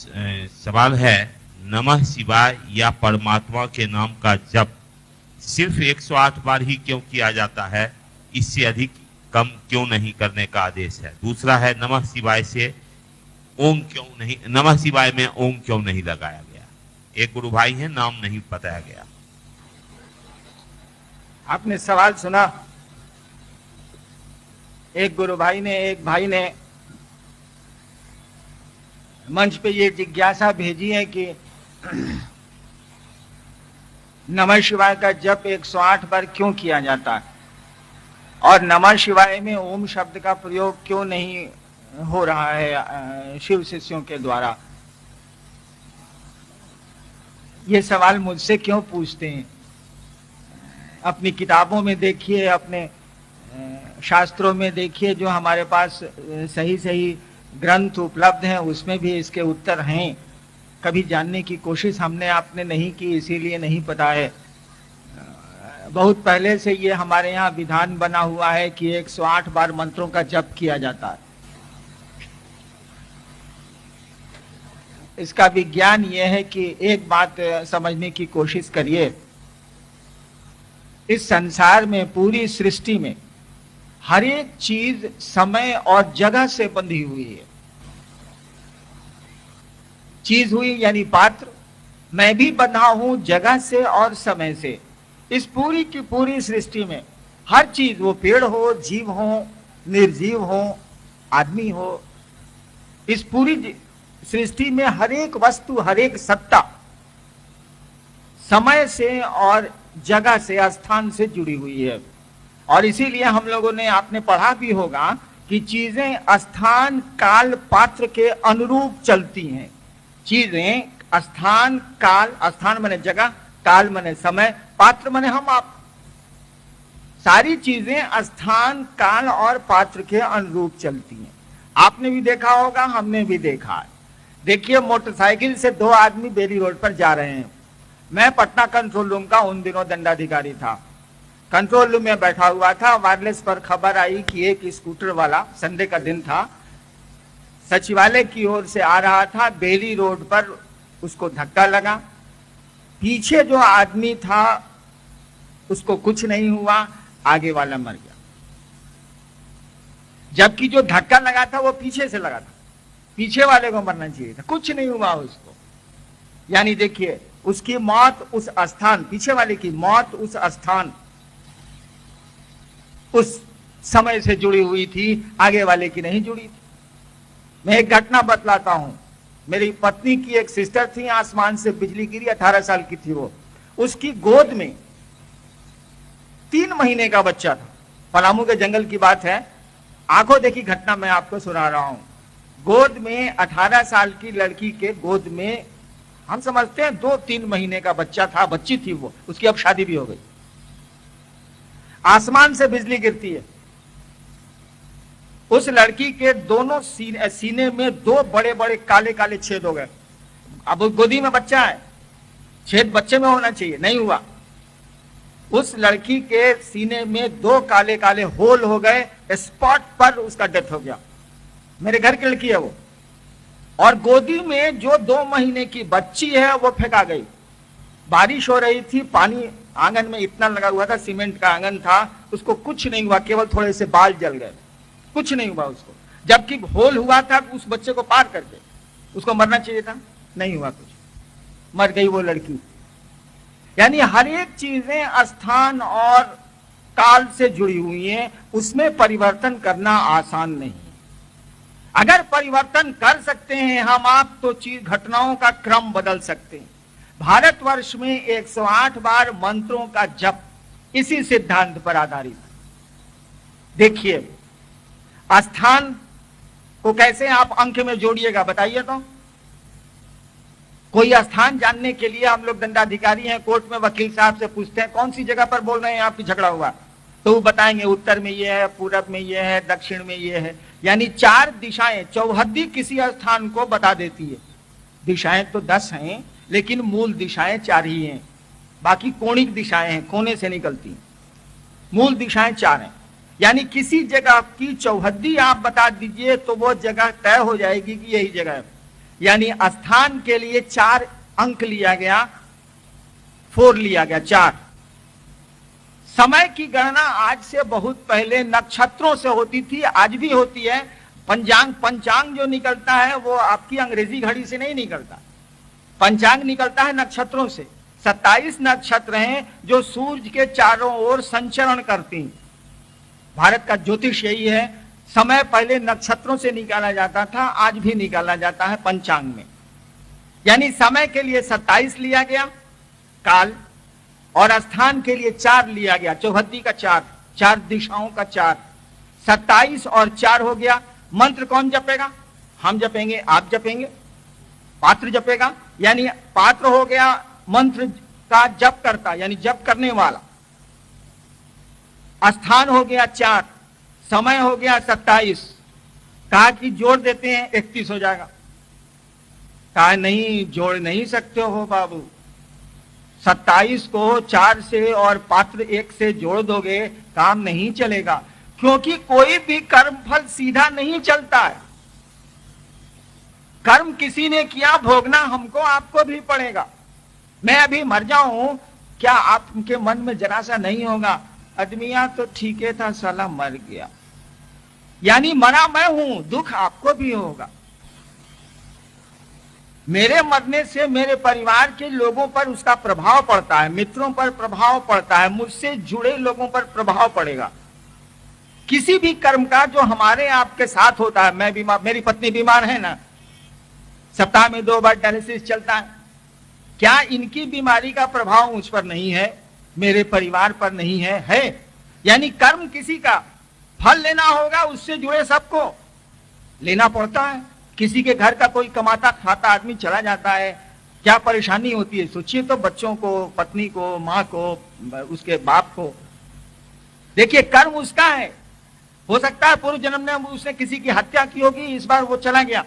सवाल है, नमः शिवाय या परमात्मा के नाम का जप सिर्फ 108 बार ही क्यों किया जाता है, इससे अधिक कम क्यों नहीं करने का आदेश है। दूसरा है, नमः शिवाय से ओम क्यों नहीं, नमः शिवाय में ओम क्यों नहीं लगाया गया। एक गुरु भाई है, नाम नहीं बताया गया। आपने सवाल सुना। एक गुरु भाई ने, एक भाई ने मंच पे ये जिज्ञासा भेजी है कि नमः शिवाय का जप 108 बार क्यों किया जाता है और नमः शिवाय में ओम शब्द का प्रयोग क्यों नहीं हो रहा है शिव शिष्यों के द्वारा। ये सवाल मुझसे क्यों पूछते हैं? अपनी किताबों में देखिए, अपने शास्त्रों में देखिए, जो हमारे पास सही सही ग्रंथ उपलब्ध हैं उसमें भी इसके उत्तर हैं। कभी जानने की कोशिश हमने आपने नहीं की, इसीलिए नहीं पता है। बहुत पहले से ये हमारे यहाँ विधान बना हुआ है कि 108 बार मंत्रों का जप किया जाता है। इसका विज्ञान ये है कि एक बात समझने की कोशिश करिए, इस संसार में, पूरी सृष्टि में हर एक चीज समय और जगह से बंधी हुई है। चीज हुई यानी पात्र, मैं भी बंधा हूं जगह से और समय से। इस पूरी की पूरी सृष्टि में हर चीज, वो पेड़ हो, जीव हो, निर्जीव हो, आदमी हो, इस पूरी सृष्टि में हर एक वस्तु, हर एक सत्ता समय से और जगह से, स्थान से जुड़ी हुई है। और इसीलिए हम लोगों ने, आपने पढ़ा भी होगा कि चीजें स्थान, काल, पात्र के अनुरूप चलती हैं। चीजें स्थान, काल, स्थान माने जगह, काल माने समय, पात्र माने हम आप। सारी चीजें स्थान, काल और पात्र के अनुरूप चलती हैं। आपने भी देखा होगा, हमने भी देखा है। देखिए, मोटरसाइकिल से दो आदमी बेली रोड पर जा रहे हैं। मैं पटना कंट्रोल रूम का उन दिनों दंडाधिकारी था। कंट्रोल रूम में बैठा हुआ था। वायरलेस पर खबर आई कि एक स्कूटर वाला, संडे का दिन था, सचिवालय की ओर से आ रहा था। बेली रोड पर उसको धक्का लगा। पीछे जो आदमी था उसको कुछ नहीं हुआ, आगे वाला मर गया। जबकि जो धक्का लगा था वो पीछे से लगा था, पीछे वाले को मरना चाहिए था, कुछ नहीं हुआ उसको। यानी देखिए, उसकी मौत उस स्थान, पीछे वाले की मौत उस स्थान, उस समय से जुड़ी हुई थी, आगे वाले की नहीं जुड़ी थी। मैं एक घटना बतलाता हूं। मेरी पत्नी की एक सिस्टर थी, आसमान से बिजली गिरी, 18 साल की थी वो। उसकी गोद में 3 महीने का बच्चा था। पलामू के जंगल की बात है, आंखों देखी घटना मैं आपको सुना रहा हूं। गोद में 18 साल की लड़की के गोद में, हम समझते हैं 2-3 महीने का बच्चा था, बच्ची थी वो, उसकी अब शादी भी हो गई। आसमान से बिजली गिरती है। उस लड़की के दोनों सीने में 2 बड़े बड़े काले काले छेद हो गए। अब गोदी में बच्चा है, छेद बच्चे में होना चाहिए, नहीं हुआ। उस लड़की के सीने में 2 काले काले होल हो गए, स्पॉट पर उसका डेथ हो गया। मेरे घर की लड़की है वो। और गोदी में जो 2 महीने की बच्ची है वो फेंका गई। बारिश हो रही थी, पानी आंगन में इतना लगा हुआ था, सीमेंट का आंगन था, उसको कुछ नहीं हुआ, केवल थोड़े से बाल जल गए, कुछ नहीं हुआ उसको। जबकि होल हुआ था उस बच्चे को पार करके, उसको मरना चाहिए था, नहीं हुआ कुछ, मर गई वो लड़की। यानी हर एक चीजें स्थान और काल से जुड़ी हुई हैं, उसमें परिवर्तन करना आसान नहीं। अगर परिवर्तन कर सकते हैं हम आप, तो चीज, घटनाओं का क्रम बदल सकते हैं। भारतवर्ष में 108 बार मंत्रों का जप इसी सिद्धांत पर आधारित है। देखिए, स्थान को कैसे आप अंक में जोड़िएगा बताइए तो। कोई स्थान जानने के लिए हम लोग दंडाधिकारी हैं, कोर्ट में वकील साहब से पूछते हैं कौन सी जगह पर बोल रहे हैं आपकी झगड़ा हुआ, तो वो बताएंगे उत्तर में ये है, पूरब में ये है, दक्षिण में ये है। यानी 4 दिशाएं, चौहद्दी किसी स्थान को बता देती है। दिशाएं तो 10 हैं, लेकिन मूल दिशाएं 4 ही हैं। बाकी कोणिक दिशाएं हैं, कोने से निकलती हैं। मूल दिशाएं 4 हैं। यानी किसी जगह की चौहद्दी आप बता दीजिए तो वो जगह तय हो जाएगी कि यही जगह है। यानी स्थान के लिए 4 अंक लिया गया, 4 लिया गया, 4। समय की गणना आज से बहुत पहले नक्षत्रों से होती थी, आज भी होती है। पंचांग जो निकलता है वो आपकी अंग्रेजी घड़ी से नहीं निकलता, पंचांग निकलता है नक्षत्रों से। 27 नक्षत्र हैं जो सूर्य के चारों ओर संचरण करते हैं। भारत का ज्योतिष यही है, समय पहले नक्षत्रों से निकाला जाता था, आज भी निकाला जाता है पंचांग में। यानी समय के लिए 27 लिया गया काल, और स्थान के लिए 4 लिया गया, चौहद्दी का 4, 4 दिशाओं का 4, 27 और 4 हो गया। मंत्र कौन जपेगा? हम जपेंगे, आप जपेंगे, पात्र जपेगा। यानी पात्र हो गया मंत्र का जप करता, यानी जप करने वाला। स्थान हो गया 4, समय हो गया 27। कहा कि जोड़ देते हैं 31 हो जाएगा। कहा नहीं, जोड़ नहीं सकते हो बाबू, 27 को 4 से और पात्र 1 से जोड़ दोगे, काम नहीं चलेगा, क्योंकि कोई भी कर्मफल सीधा नहीं चलता है। कर्म किसी ने किया, भोगना हमको आपको भी पड़ेगा। मैं अभी मर जाऊं, क्या आपके मन में जरा सा नहीं होगा, आदमिया तो ठीक है था, साला मर गया, यानी मरा मैं हूं, दुख आपको भी होगा। मेरे मरने से मेरे परिवार के लोगों पर उसका प्रभाव पड़ता है, मित्रों पर प्रभाव पड़ता है, मुझसे जुड़े लोगों पर प्रभाव पड़ेगा। किसी भी कर्म का जो हमारे आपके साथ होता है, मैं बीमार, मेरी पत्नी बीमार है ना, सप्ताह में 2 बार डायलिसिस चलता है, क्या इनकी बीमारी का प्रभाव मुझ पर नहीं है, मेरे परिवार पर नहीं है? है। यानी कर्म किसी का फल लेना होगा, उससे जुड़े सबको लेना पड़ता है। किसी के घर का कोई कमाता खाता आदमी चला जाता है, क्या परेशानी होती है, सोचिए तो, बच्चों को, पत्नी को, माँ को, उसके बाप को। देखिए कर्म उसका है, हो सकता है पूर्व जन्म में उसने किसी की हत्या की होगी, इस बार वो चला गया,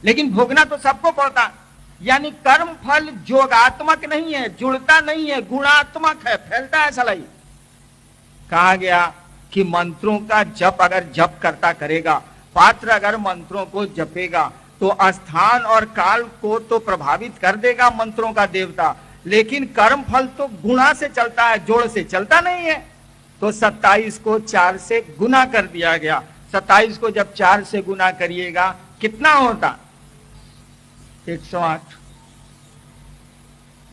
लेकिन भोगना तो सबको पड़ता है। यानी कर्म फल जोगात्मक नहीं है, जुड़ता नहीं है, गुणात्मक है, फैलता है सलाई। कहा गया कि मंत्रों का जप अगर जप करता करेगा, पात्र अगर मंत्रों को जपेगा, तो स्थान और काल को तो प्रभावित कर देगा मंत्रों का देवता, लेकिन कर्म फल तो गुणा से चलता है, जोड़ से चलता नहीं है। तो 27 को 4 से गुना कर दिया गया। 27 को जब 4 से गुना करिएगा कितना होता? 108।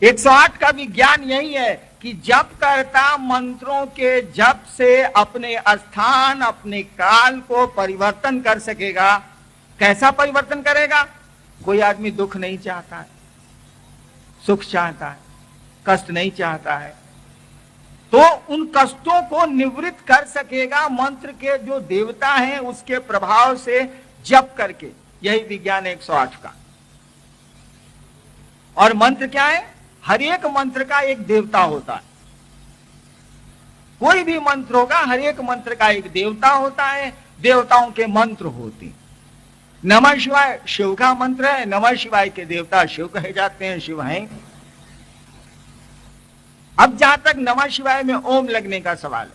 108 का विज्ञान यही है कि जप करता मंत्रों के जप से अपने स्थान, अपने काल को परिवर्तन कर सकेगा। कैसा परिवर्तन करेगा? कोई आदमी दुख नहीं चाहता है, सुख चाहता है, कष्ट नहीं चाहता है, तो उन कष्टों को निवृत्त कर सकेगा मंत्र के जो देवता हैं उसके प्रभाव से जप करके। यही विज्ञान 108 का। और मंत्र क्या है? हर एक मंत्र का एक देवता होता है। कोई भी मंत्र होगा, हर एक मंत्र का एक देवता होता है, देवताओं के मंत्र होते हैं। नमः शिवाय शिव का मंत्र है, नमः शिवाय के देवता शिव कहे जाते हैं, शिव हैं। अब जहां तक नमः शिवाय में ओम लगने का सवाल है,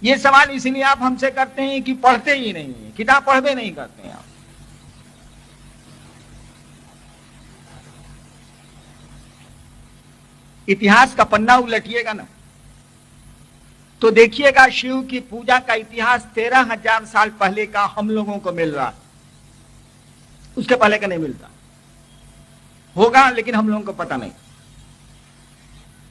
यह सवाल इसलिए आप हमसे करते हैं कि पढ़ते ही नहीं है, किताब पढ़वे नहीं करते हैं आप। इतिहास का पन्ना उलटिएगा ना तो देखिएगा शिव की पूजा का इतिहास 13,000 साल पहले का हम लोगों को मिल रहा है, उसके पहले का नहीं मिलता। होगा लेकिन हम लोगों को पता नहीं।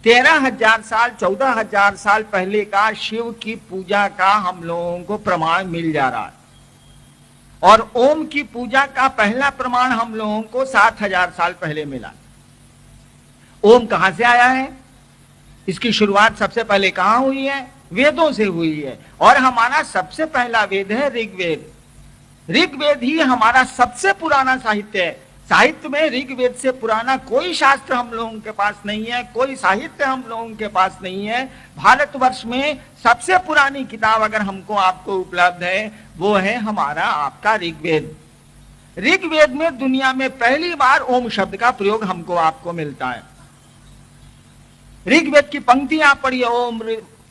13,000 साल 14,000 साल पहले का शिव की पूजा का हम लोगों को प्रमाण मिल जा रहा है। और ओम की पूजा का पहला प्रमाण हम लोगों को 7,000 साल पहले मिला। ओम कहां से आया है? इसकी शुरुआत सबसे पहले कहां हुई है? वेदों से हुई है। और हमारा सबसे पहला वेद है ऋग्वेद। ऋग्वेद ही हमारा सबसे पुराना साहित्य है। साहित्य में ऋग्वेद से पुराना कोई शास्त्र हम लोगों के पास नहीं है, कोई साहित्य हम लोगों के पास नहीं है। भारतवर्ष में सबसे पुरानी किताब अगर हमको आपको उपलब्ध है वो है हमारा आपका ऋग्वेद। ऋग्वेद में दुनिया में पहली बार ओम शब्द का प्रयोग हमको आपको मिलता है। ऋग्वेद की पंक्तियां पढ़िए। ओम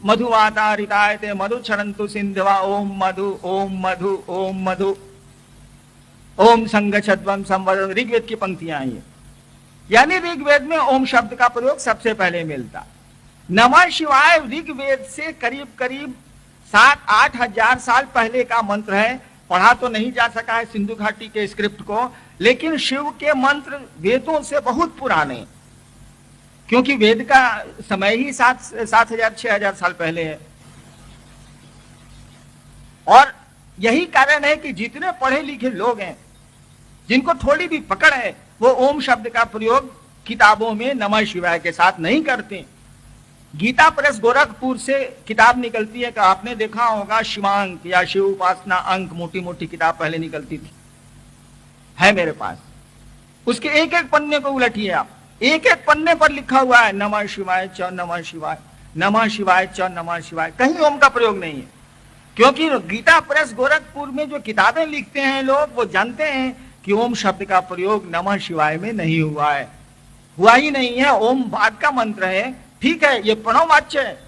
मधुवाता ऋतायते मधु क्षरंतु सिंधवा ओम मधु ओम मधु ओम मधु। ओम संगच्छध्वम संवद, ऋग्वेद की पंक्तियां हैं ये। यानी ऋग्वेद में ओम शब्द का प्रयोग सबसे पहले मिलता। नमः शिवाय ऋग्वेद से करीब करीब 7-8 हजार साल पहले का मंत्र है। पढ़ा तो नहीं जा सका है सिंधु घाटी के स्क्रिप्ट को, लेकिन शिव के मंत्र वेदों से बहुत पुराने, क्योंकि वेद का समय ही 7,000-6,000 साल पहले है। और यही कारण है कि जितने पढ़े लिखे लोग हैं, जिनको थोड़ी भी पकड़ है, वो ओम शब्द का प्रयोग किताबों में नमः शिवाय के साथ नहीं करते। गीता प्रेस गोरखपुर से किताब निकलती है कि आपने देखा होगा, शिवांक या शिव उपासना अंक, मोटी मोटी किताब पहले निकलती थी, है मेरे पास। उसके एक एक पन्ने को उलटिए आप, एक एक पन्ने पर लिखा हुआ है नमः शिवाय च नमः शिवाय, नमः शिवाय च नमः शिवाय, कहीं ओम का प्रयोग नहीं है। क्योंकि गीता प्रेस गोरखपुर में जो किताबें लिखते हैं लोग, वो जानते हैं कि ओम शब्द का प्रयोग नमः शिवाय में नहीं हुआ है, हुआ ही नहीं है। ओम बाद का मंत्र है, ठीक है, ये प्रणववाच्य है,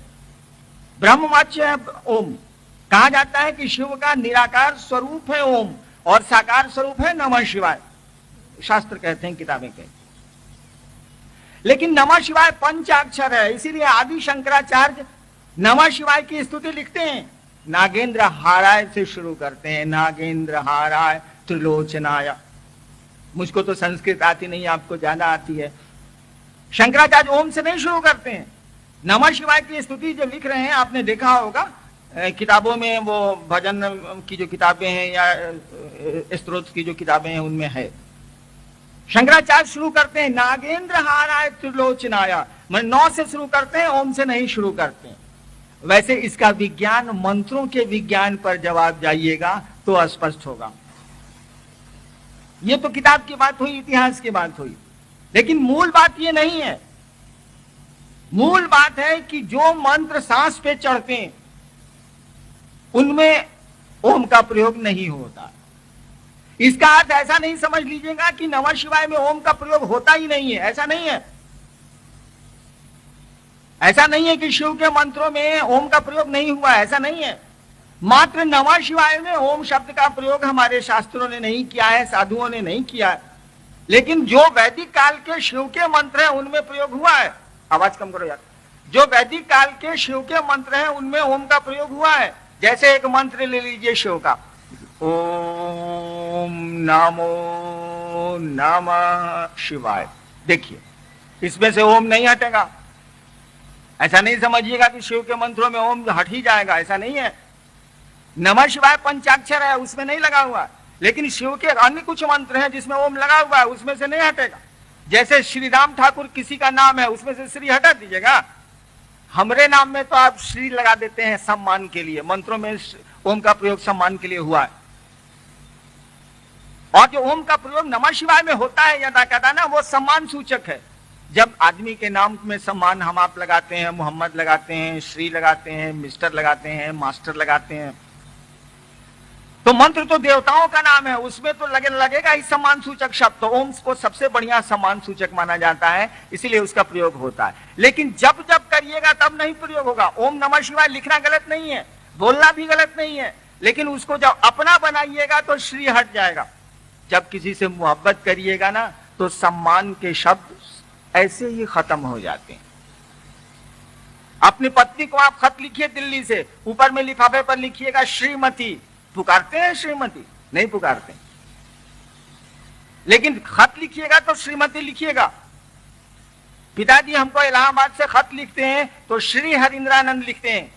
ब्रह्मवाच्य है। ओम कहा जाता है कि शिव का निराकार स्वरूप है ओम, और साकार स्वरूप है नमः शिवाय, शास्त्र कहते हैं, किताबें कहते हैं। लेकिन नमः शिवाय पंचाक्षर है, इसीलिए आदि शंकराचार्य नमः शिवाय की स्तुति लिखते हैं, नागेंद्र हाराय से शुरू करते हैं, नागेंद्र हाराय त्रिलोचनाय। मुझको तो संस्कृत आती नहीं, आपको ज्यादा आती है। शंकराचार्य ओम से नहीं शुरू करते हैं। नमः शिवाय की स्तुति जब लिख रहे हैं, आपने देखा होगा किताबों में, वो भजन की जो किताबें हैं या स्तोत्र की जो किताबें हैं उनमें है, शंकराचार्य शुरू करते हैं नागेंद्र हाराय त्रिलोचनाय, मतलब 9 से शुरू करते हैं, ओम से नहीं शुरू करते हैं। वैसे इसका विज्ञान, मंत्रों के विज्ञान पर जब आप जाइएगा तो स्पष्ट होगा। ये तो किताब की बात हुई, इतिहास की बात हुई, लेकिन मूल बात ये नहीं है। मूल बात है कि जो मंत्र सांस पे चढ़ते हैं उनमें ओम का प्रयोग नहीं होता। इसका अर्थ ऐसा नहीं समझ लीजिएगा कि नमः शिवाय में ओम का प्रयोग होता ही नहीं है, ऐसा नहीं है। ऐसा नहीं है कि शिव के मंत्रों में ओम का प्रयोग नहीं हुआ, ऐसा नहीं है। मात्र नमः शिवाय में ओम शब्द का प्रयोग हमारे शास्त्रों ने नहीं किया है, साधुओं ने नहीं किया है, लेकिन जो वैदिक काल के शिव के मंत्र हैं उनमें प्रयोग हुआ है। आवाज कम करो यार। जो वैदिक काल के शिव के मंत्र हैं उनमें ओम का प्रयोग हुआ है। जैसे एक मंत्र ले लीजिए शिव का, ओम नमो नमः शिवाय, देखिए इसमें से ओम नहीं हटेगा। ऐसा नहीं समझिएगा कि शिव के मंत्रों में ओम हट ही जाएगा, ऐसा नहीं है। नमः शिवाय पंचाक्षर है, उसमें नहीं लगा हुआ, लेकिन शिव के अन्य कुछ मंत्र हैं जिसमें ओम लगा हुआ है, उसमें से नहीं हटेगा। जैसे श्री राम ठाकुर किसी का नाम है, उसमें से श्री हटा दीजिएगा। हमरे नाम में तो आप श्री लगा देते हैं सम्मान के लिए, मंत्रों में ओम का प्रयोग सम्मान के लिए हुआ है। और जो ओम का प्रयोग नमः शिवाय में होता है यदा कदा ना, वो सम्मान सूचक है। जब आदमी के नाम में सम्मान हम आप लगाते हैं, मोहम्मद लगाते हैं, श्री लगाते हैं, मिस्टर लगाते हैं, मास्टर लगाते हैं, तो मंत्र तो देवताओं का नाम है, उसमें तो लगेगा ही सम्मान सूचक शब्द। तो ओम को सबसे बढ़िया सम्मान सूचक माना जाता है, इसीलिए उसका प्रयोग होता है। लेकिन जब जब करिएगा तब नहीं प्रयोग होगा। ओम नमः शिवाय लिखना गलत नहीं है, बोलना भी गलत नहीं है, लेकिन उसको जब अपना बनाइएगा तो श्री हट जाएगा। जब किसी से मोहब्बत करिएगा ना, तो सम्मान के शब्द ऐसे ही खत्म हो जाते हैं। अपनी पत्नी को आप खत लिखिए दिल्ली से, ऊपर में लिफाफे पर लिखिएगा श्रीमती, पुकारते हैं श्रीमती? नहीं पुकारते। लेकिन खत लिखिएगा तो श्रीमती लिखिएगा। पिताजी हमको इलाहाबाद से खत लिखते हैं तो श्री हरिंद्रानंद लिखते हैं,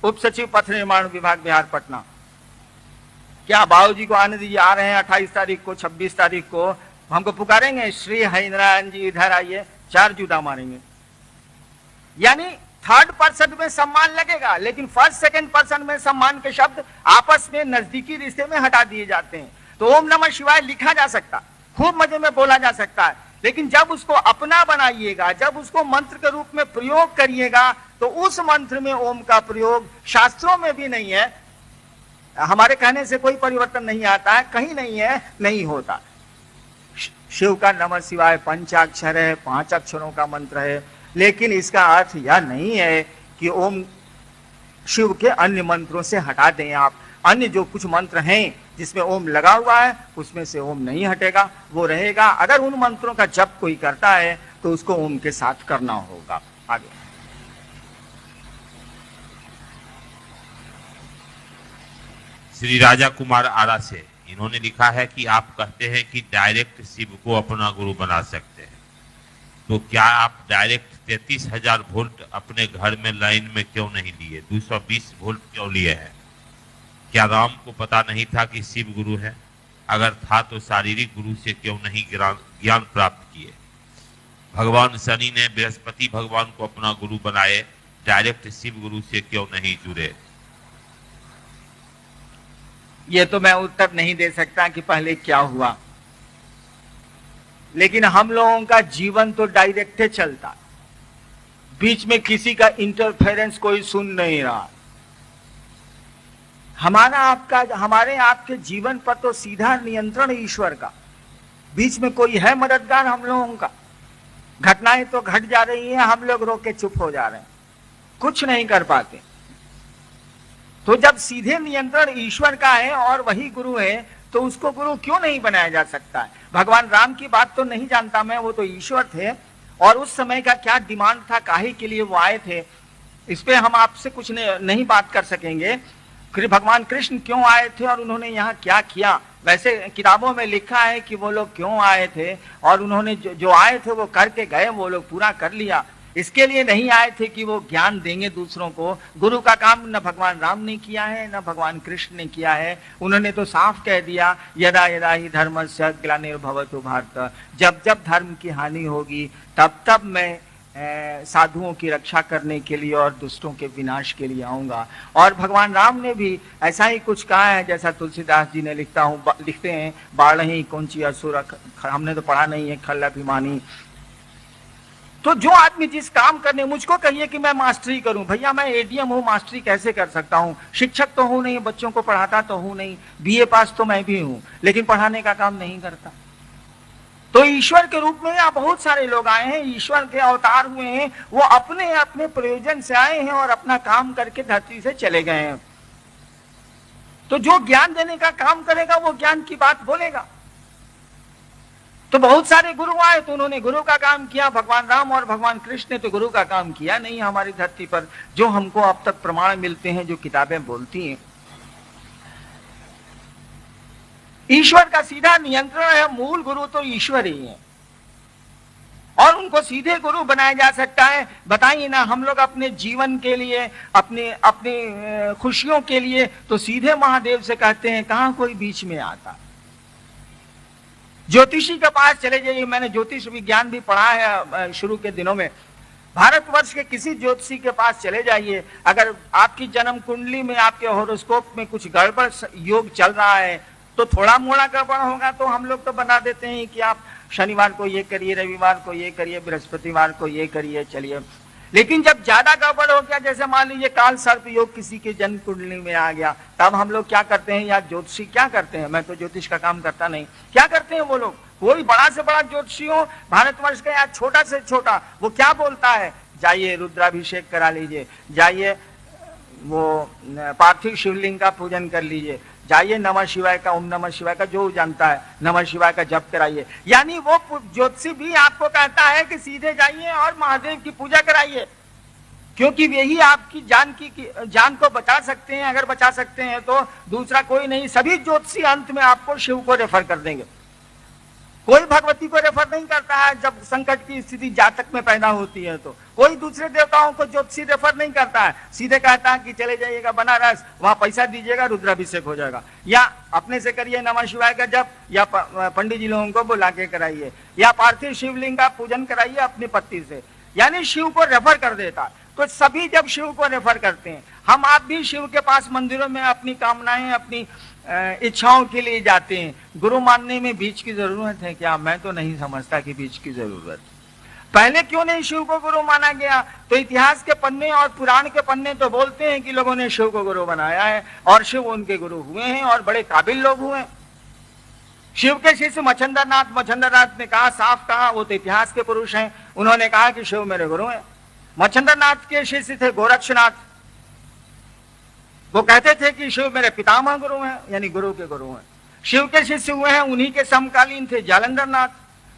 उप सचिव पथ निर्माण विभाग बिहार पटना। क्या बाबूजी को आने दीजिए, आ रहे हैं 28 तारीख को, 26 तारीख को, हमको पुकारेंगे श्री हरिंद्रानंद जी इधर आइए, 4 जूता मारेंगे। यानी थर्ड पर्सन में सम्मान लगेगा, लेकिन फर्स्ट सेकंड पर्सन में सम्मान के शब्द आपस में नजदीकी रिश्ते में हटा दिए जाते हैं। तो ओम नमः शिवाय लिखा जा सकता, खूब मजे में बोला जा सकता है, लेकिन जब उसको अपना बनाइएगा, जब उसको मंत्र के रूप में प्रयोग करिएगा, तो उस मंत्र में ओम का प्रयोग शास्त्रों में भी नहीं है। हमारे कहने से कोई परिवर्तन नहीं आता है, कहीं नहीं है, नहीं होता। शिव का नमः शिवाय पंचाक्षर है, 5 अक्षरों का मंत्र है, लेकिन इसका अर्थ यह नहीं है कि ओम शिव के अन्य मंत्रों से हटा दें आप। अन्य जो कुछ मंत्र हैं जिसमें ओम लगा हुआ है उसमें से ओम नहीं हटेगा, वो रहेगा। अगर उन मंत्रों का जप कोई करता है तो उसको ओम के साथ करना होगा। आगे श्री राजा कुमार आरा से इन्होंने लिखा है कि आप कहते हैं कि डायरेक्ट शिव को अपना गुरु बना सकते हैं, तो क्या आप डायरेक्ट 33,000 वोल्ट अपने घर में लाइन में क्यों नहीं लिए, 220 वोल्ट क्यों लिए हैं? क्या राम को पता नहीं था कि शिव गुरु है? अगर था तो शारीरिक गुरु से क्यों नहीं ज्ञान प्राप्त किए? भगवान शनि ने बृहस्पति भगवान को अपना गुरु बनाए, डायरेक्ट शिव गुरु से क्यों नहीं जुड़े? ये तो मैं उत्तर नहीं दे सकता कि पहले क्या हुआ, लेकिन हम लोगों का जीवन तो डायरेक्ट चलता, बीच में किसी का इंटरफेरेंस कोई सुन नहीं रहा। हमारे आपके जीवन पर तो सीधा नियंत्रण ईश्वर का, बीच में कोई है मददगार हम लोगों का? घटनाएं तो घट जा रही हैं, हम लोग रोक के चुप हो जा रहे हैं, कुछ नहीं कर पाते। तो जब सीधे नियंत्रण ईश्वर का है और वही गुरु है, तो उसको गुरु क्यों नहीं बनाया जा सकता है? भगवान राम की बात तो नहीं जानता मैं, वो तो ईश्वर थे, और उस समय का क्या डिमांड था, काहे के लिए वो आए थे, इस पे हम आपसे कुछ नहीं बात कर सकेंगे। भगवान कृष्ण क्यों आए थे और उन्होंने यहाँ क्या किया? वैसे किताबों में लिखा है कि वो लोग क्यों आए थे और उन्होंने जो आए थे वो करके गए, वो लोग पूरा कर लिया। इसके लिए नहीं आए थे कि वो ज्ञान देंगे दूसरों को। गुरु का काम न भगवान राम ने किया है न भगवान कृष्ण ने किया है। उन्होंने तो साफ कह दिया, यदा यदा ही धर्मस्य ग्लानिर्भवतु भारत, जब जब धर्म की हानि होगी तब तब मैं साधुओं की रक्षा करने के लिए और दुष्टों के विनाश के लिए आऊंगा। और भगवान राम ने भी ऐसा ही कुछ कहा है, जैसा तुलसीदास जी ने लिखते हैं, बाढ़ ही कौन सी असुर, हमने तो पढ़ा नहीं है, खल अभिमानी। तो जो आदमी जिस काम करने, मुझको कहिए कि मैं मास्टरी करूं, भैया मैं एडीएम हूं, मास्टरी कैसे कर सकता हूं? शिक्षक तो हूं नहीं, बच्चों को पढ़ाता तो हूं नहीं, बीए पास तो मैं भी हूं, लेकिन पढ़ाने का काम नहीं करता। तो ईश्वर के रूप में यहाँ बहुत सारे लोग आए हैं, ईश्वर के अवतार हुए हैं, वो अपने अपने प्रयोजन से आए हैं और अपना काम करके धरती से चले गए हैं। तो जो ज्ञान देने का काम करेगा वो ज्ञान की बात बोलेगा। तो बहुत सारे गुरु आए तो उन्होंने गुरु का काम किया, भगवान राम और भगवान कृष्ण ने तो गुरु का काम किया नहीं हमारी धरती पर, जो हमको अब तक प्रमाण मिलते हैं, जो किताबें बोलती हैं। ईश्वर का सीधा नियंत्रण है, मूल गुरु तो ईश्वर ही है और उनको सीधे गुरु बनाया जा सकता है। बताइए ना, हम लोग अपने जीवन के लिए, अपने खुशियों के लिए तो सीधे महादेव से कहते हैं, कहां कोई बीच में आता। ज्योतिषी के पास चले जाइए, मैंने ज्योतिष विज्ञान भी पढ़ा है शुरू के दिनों में। भारतवर्ष के किसी ज्योतिषी के पास चले जाइए, अगर आपकी जन्म कुंडली में, आपके होरोस्कोप में कुछ गड़बड़ योग चल रहा है तो थोड़ा मोड़ा गड़बड़ होगा तो हम लोग तो बना देते हैं कि आप शनिवार को ये करिए, रविवार को ये करिए, बृहस्पतिवार को ये करिए, चलिए। लेकिन जब ज्यादा गड़बड़ हो गया, जैसे मान लीजिए काल सर्प योग किसी के जन्म कुंडली में आ गया, तब हम लोग क्या करते हैं, या ज्योतिषी क्या करते हैं, मैं तो ज्योतिष का काम करता नहीं, क्या करते हैं वो लोग, कोई बड़ा से बड़ा ज्योतिषी हो भारतवर्ष का या छोटा से छोटा, वो क्या बोलता है, जाइए रुद्राभिषेक करा लीजिए, जाइए वो पार्थिव शिवलिंग का पूजन कर लीजिए, जाइए नमः शिवाय का, ओम नमः शिवाय का जो जानता है नमः शिवाय का जप कराइए। यानी वो ज्योतिषी भी आपको कहता है कि सीधे जाइए और महादेव की पूजा कराइए, क्योंकि यही आपकी जान को बचा सकते हैं। अगर बचा सकते हैं तो दूसरा कोई नहीं। सभी ज्योतिषी अंत में आपको शिव को रेफर कर देंगे, कोई भगवती को रेफर नहीं करता है। जब संकट की स्थिति जातक में पैदा होती है तो कोई दूसरे देवताओं को ज्योतिषी रेफर नहीं करता है, सीधे कहता है कि चले जाइएगा बनारस, वहां पैसा दीजिएगा, रुद्राभिषेक हो जाएगा, या अपने से करिए नमः शिवाय का जप, या पंडित जी लोगों को बुला के कराइए, या पार्थिव शिवलिंग का पूजन कराइए अपनी पत्नी से। यानी शिव को रेफर कर देता है। तो सभी जब शिव को रेफर करते हैं, हम आप भी शिव के पास मंदिरों में अपनी कामनाएं, अपनी इच्छाओं के लिए जाते हैं। गुरु मानने में बीच की जरूरत है क्या? मैं तो नहीं समझता कि बीच की जरूरत। पहले क्यों नहीं शिव को गुरु माना गया? तो इतिहास के पन्ने और पुराण के पन्ने तो बोलते हैं कि लोगों ने शिव को गुरु बनाया है और शिव उनके गुरु हुए हैं और बड़े काबिल लोग हुए। शिव के शिष्य मच्छंदर नाथ ने कहा, साफ कहा, वो तो इतिहास के पुरुष हैं, उन्होंने कहा कि शिव मेरे गुरु हैं। मच्छंदर नाथ के शिष्य थे गोरक्षनाथ, वो कहते थे कि शिव मेरे पितामह गुरु हैं, यानी गुरु के गुरु हैं। शिव के शिष्य हुए हैं, उन्हीं के समकालीन थे जालंधर नाथ।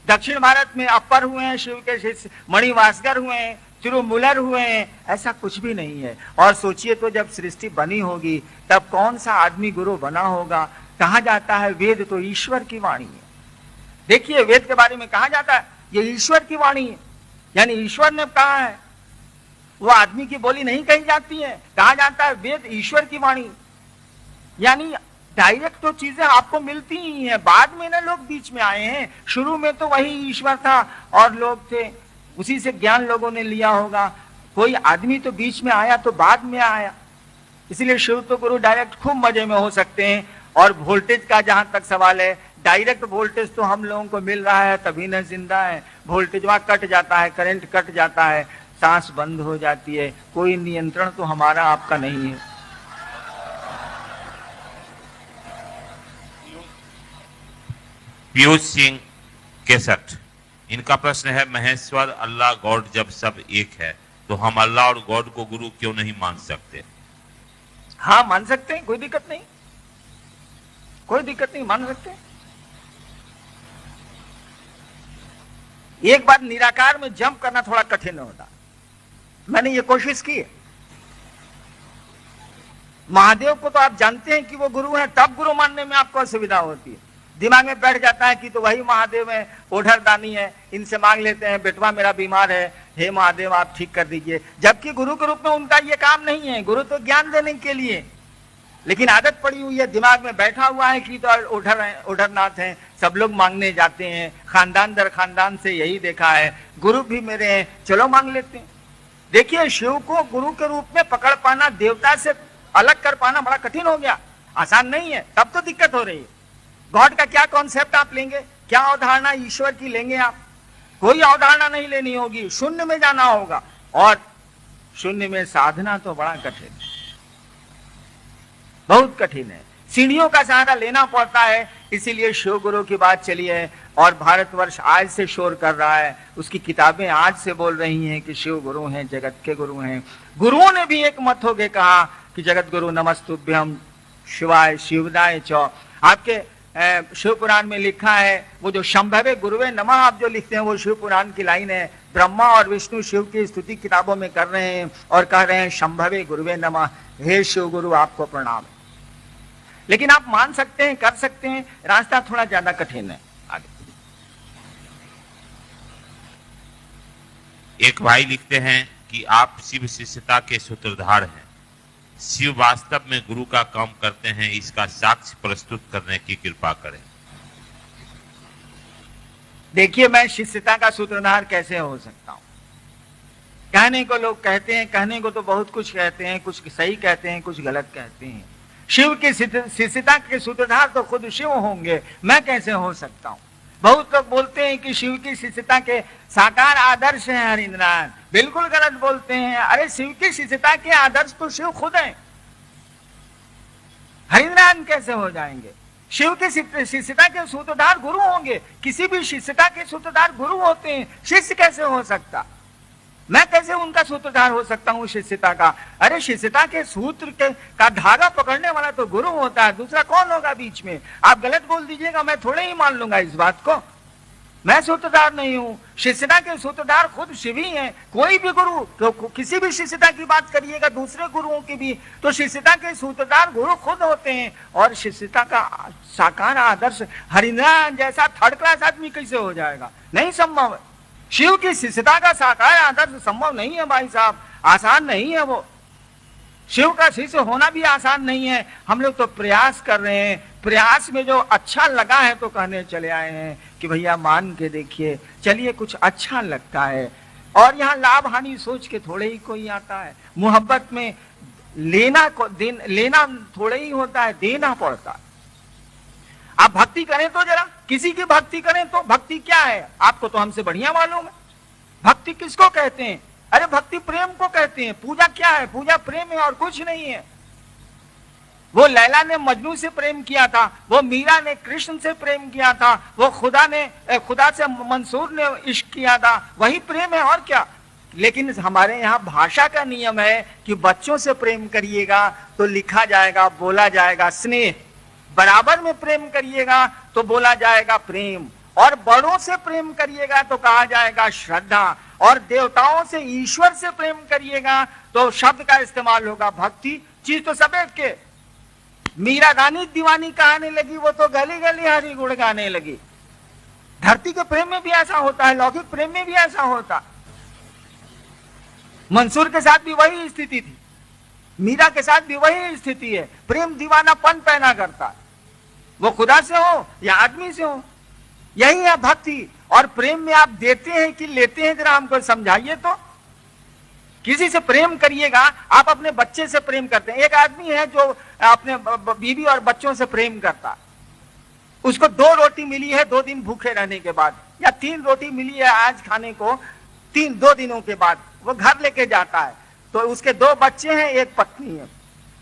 दक्षिण भारत में अपर हुए हैं शिव के शिष्य, मणिवासकर हुए हैं, तिरुमूलर हुए हैं। ऐसा कुछ भी नहीं है। और सोचिए तो जब सृष्टि बनी होगी तब कौन सा आदमी गुरु बना होगा। कहा जाता है वेद तो ईश्वर की वाणी है। देखिए वेद के बारे में कहा जाता है ये ईश्वर की वाणी है, यानी ईश्वर ने कहा है, वो आदमी की बोली नहीं कही जाती है। कहा जाता है वेद ईश्वर की वाणी, यानी डायरेक्ट तो चीजें आपको मिलती ही हैं। बाद में ना लोग बीच में आए हैं, शुरू में तो वही ईश्वर था और लोग थे, उसी से ज्ञान लोगों ने लिया होगा। कोई आदमी तो बीच में आया तो बाद में आया। इसलिए शिव तो गुरु डायरेक्ट खूब मजे में हो सकते हैं। और वोल्टेज का जहां तक सवाल है, डायरेक्ट वोल्टेज तो हम लोगों को मिल रहा है तभी न जिंदा है। वोल्टेज वहां कट जाता है, करंट कट जाता है, सांस बंद हो जाती है, कोई नियंत्रण तो हमारा आपका नहीं है। पीयूष सिंह केसठ, इनका प्रश्न है महेश्वर अल्लाह गॉड जब सब एक है तो हम अल्लाह और गॉड को गुरु क्यों नहीं मान सकते? हाँ मान सकते हैं, कोई दिक्कत नहीं, कोई दिक्कत नहीं, मान सकते हैं। एक बार निराकार में जंप करना थोड़ा कठिन होता, मैंने ये कोशिश की है। महादेव को तो आप जानते हैं कि वो गुरु हैं, तब गुरु मानने में आपको असुविधा होती है। दिमाग में बैठ जाता है कि तो वही महादेव है, ओढ़र दानी है, इनसे मांग लेते हैं बेटवा मेरा बीमार है, हे महादेव आप ठीक कर दीजिए। जबकि गुरु के रूप में उनका ये काम नहीं है, गुरु तो ज्ञान देने के लिए, लेकिन आदत पड़ी हुई है, दिमाग में बैठा हुआ है कि तो ओढ़रनाथ हैं, सब लोग मांगने जाते हैं, खानदान दर खानदान से यही देखा है, गुरु भी मेरे हैं, चलो मांग लेते हैं। देखिए शिव को गुरु के रूप में पकड़ पाना, देवता से अलग कर पाना बड़ा कठिन हो गया, आसान नहीं है, तब तो दिक्कत हो रही है। गॉड का क्या कॉन्सेप्ट आप लेंगे, क्या अवधारणा ईश्वर की लेंगे आप? कोई अवधारणा नहीं लेनी होगी, शून्य में जाना होगा। और शून्य में साधना तो बड़ा कठिन है, बहुत कठिन है, सीढ़ियों का सहारा लेना पड़ता है। इसीलिए शिव गुरु की बात चली है और भारतवर्ष आज से शोर कर रहा है, उसकी किताबें आज से बोल रही हैं कि शिव गुरु हैं, जगत के गुरु हैं। गुरुओं ने भी एक मत होके कहा कि जगत गुरु नमस्तुभ्यम शिवाय शिवदाय च। आपके शिव पुराण में लिखा है, वो जो शंभवे गुरुवे नमः आप जो लिखते हैं वो शिव पुराण की लाइन है। ब्रह्मा और विष्णु शिव की स्तुति किताबों में कर रहे हैं और कह रहे हैं शंभवे गुरुवे नमः, हे शिव गुरु आपको प्रणाम। लेकिन आप मान सकते हैं, कर सकते हैं, रास्ता थोड़ा ज्यादा कठिन है। आगे एक भाई लिखते हैं कि आप शिव शिष्यता के सूत्रधार हैं, शिव वास्तव में गुरु का काम करते हैं, इसका साक्ष्य प्रस्तुत करने की कृपा करें। देखिए मैं शिष्यता का सूत्रधार कैसे हो सकता हूं? कहने को लोग कहते हैं, कहने को तो बहुत कुछ कहते हैं, कुछ सही कहते हैं, कुछ गलत कहते हैं। शिव की शिष्यता के सूत्रधार तो खुद शिव होंगे, मैं कैसे हो सकता हूं? बहुत लोग बोलते हैं कि शिव की शिष्यता के साकार आदर्श हैं हरिंद्रनाथ, बिल्कुल गलत बोलते हैं। अरे शिव की शिष्यता के आदर्श तो शिव खुद हैं, हरिंद्रनाथ कैसे हो जाएंगे? शिव के शिष्यता के सूत्रधार गुरु होंगे, किसी भी शिष्यता के सूत्रधार गुरु होते हैं, शिष्य कैसे हो सकता? मैं कैसे उनका सूत्रधार हो सकता हूं शिष्यता का? अरे शिष्यता के सूत्र का धागा पकड़ने वाला तो गुरु होता है, दूसरा कौन होगा बीच में? आप गलत बोल दीजिएगा, मैं थोड़े ही मान लूंगा इस बात को। मैं सूत्रधार नहीं हूं, शिष्यता के सूत्रधार खुद शिव ही हैं। कोई भी गुरु तो किसी भी शिष्यता की बात करिएगा, दूसरे गुरुओं की भी, तो शिष्यता के सूत्रधार गुरु खुद होते हैं। और शिष्यता का साकार आदर्श हरिनारायण जैसा थर्ड क्लास आदमी कैसे हो जाएगा? नहीं संभव है। शिव की शिष्यता का साकार आदर्श संभव नहीं है भाई साहब, आसान नहीं है वो। शिव का शिष्य होना भी आसान नहीं है। हम लोग तो प्रयास कर रहे हैं, प्रयास में जो अच्छा लगा है तो कहने चले आए हैं कि भैया मान के देखिए, चलिए कुछ अच्छा लगता है। और यहाँ लाभ हानि सोच के थोड़े ही कोई आता है। मोहब्बत में लेना थोड़े ही होता है, देना पड़ता है। आप भक्ति करें तो जरा, किसी की भक्ति करें तो भक्ति क्या है आपको तो हमसे बढ़िया मालूम है। भक्ति किसको कहते हैं? अरे भक्ति प्रेम को कहते हैं। पूजा क्या है? पूजा प्रेम है और कुछ नहीं है। वो लैला ने मजनू से प्रेम किया था, वो मीरा ने कृष्ण से प्रेम किया था, वो खुदा से मंसूर ने इश्क किया था, वही प्रेम है और क्या। लेकिन हमारे यहाँ भाषा का नियम है कि बच्चों से प्रेम करिएगा तो लिखा जाएगा, बोला जाएगा स्नेह, बराबर में प्रेम करिएगा तो बोला जाएगा प्रेम, और बड़ों से प्रेम करिएगा तो कहा जाएगा श्रद्धा, और देवताओं से, ईश्वर से प्रेम करिएगा तो शब्द का इस्तेमाल होगा भक्ति। चीज तो सब एक के। मीरा रानी दीवानी कहने लगी, वो तो गली गली हरि गुण गाने लगी। धरती के प्रेम में भी ऐसा होता है, लौकिक प्रेम में भी ऐसा होता। मंसूर के साथ भी वही स्थिति थी, मीरा के साथ भी वही स्थिति है। प्रेम दीवानापन पैदा करता है, वो खुदा से हो या आदमी से हो, यही है भक्ति। और प्रेम में आप देते हैं कि लेते हैं, जरा हमको समझाइए तो। किसी से प्रेम करिएगा, आप अपने बच्चे से प्रेम करते हैं। एक आदमी है जो अपने बीवी और बच्चों से प्रेम करता, उसको 2 रोटी मिली है 2 दिन भूखे रहने के बाद, या 3 रोटी मिली है आज खाने को 2 दिनों के बाद, वो घर लेके जाता है। तो उसके 2 बच्चे हैं, 1 पत्नी है।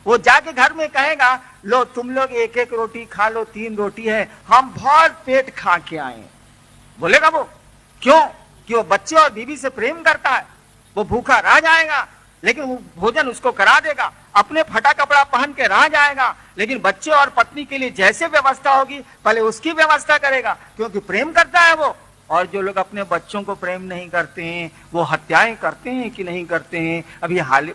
वो जाके घर में कहेगा, लो तुम लोग 1-1 रोटी खा लो, 3 रोटी है, हम भर पेट खा के आए। बोलेगा वो, क्यों? कि वो बच्चे और बीवी से प्रेम करता है। वो भूखा रह जाएगा लेकिन वो भोजन उसको करा देगा, अपने फटा कपड़ा पहन के रह जाएगा, लेकिन बच्चे और पत्नी के लिए जैसे व्यवस्था होगी पहले उसकी व्यवस्था करेगा, क्योंकि प्रेम करता है वो। और जो लोग अपने बच्चों को प्रेम नहीं करते हैं, वो हत्याएं करते हैं कि नहीं करते हैं? अभी हाल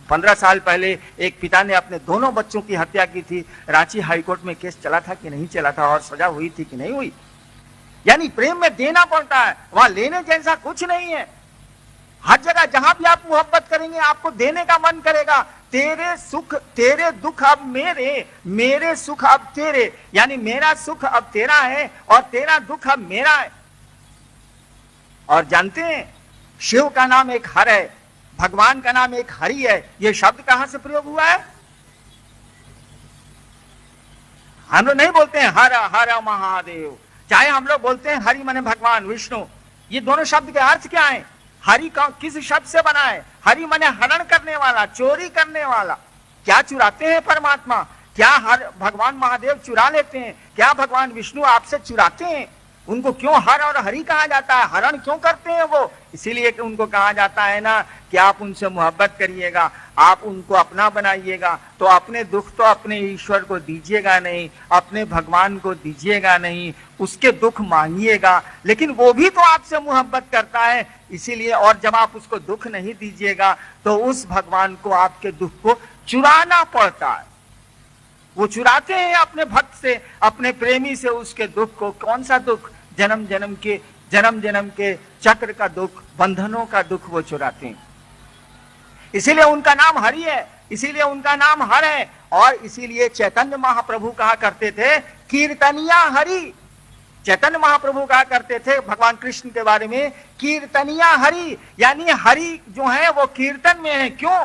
15 साल पहले एक पिता ने अपने दोनों बच्चों की हत्या की थी। रांची हाईकोर्ट में केस चला था कि नहीं चला था, और सजा हुई थी कि नहीं हुई? यानी प्रेम में देना पड़ता है, वहां लेने जैसा कुछ नहीं है। हर जगह जहां भी आप मोहब्बत करेंगे आपको देने का मन करेगा। तेरे सुख तेरे दुख अब मेरे, मेरे सुख अब तेरे, यानी मेरा सुख अब तेरा है और तेरा दुख अब मेरा है। और जानते हैं, शिव का नाम एक हर है, भगवान का नाम एक हरि है। यह शब्द कहां से प्रयोग हुआ है? हम लोग नहीं बोलते हैं हर हर महादेव, चाहे हम लोग बोलते हैं हरि माने भगवान विष्णु। ये दोनों शब्द के अर्थ क्या है? हरि का किस शब्द से बना है? हरि माने हरण करने वाला, चोरी करने वाला। क्या चुराते हैं परमात्मा? क्या हर भगवान महादेव चुरा लेते हैं? क्या भगवान विष्णु आपसे चुराते हैं? उनको क्यों हर और हरि कहा जाता है? हरण क्यों करते हैं वो? इसीलिए कि उनको कहा जाता है ना कि आप उनसे मोहब्बत करिएगा, आप उनको अपना बनाइएगा, तो अपने दुख तो अपने ईश्वर को दीजिएगा नहीं, अपने भगवान को दीजिएगा नहीं, उसके दुख मांगिएगा। लेकिन वो भी तो आपसे मोहब्बत करता है, इसीलिए। और जब आप उसको दुख नहीं दीजिएगा तो उस भगवान को आपके दुख को चुराना पड़ता है। वो चुराते हैं अपने भक्त से, अपने प्रेमी से उसके दुख को। कौन सा दुख? जन्म जन्म के चक्र का दुख, बंधनों का दुख वो चुराते हैं। इसीलिए उनका नाम हरि है, इसीलिए उनका नाम हर है। और इसीलिए चैतन्य महाप्रभु कहा करते थे कीर्तनिया हरि। चैतन्य महाप्रभु कहा करते थे भगवान कृष्ण के बारे में कीर्तनिया हरि, यानी हरि जो है वो कीर्तन में है। क्यों?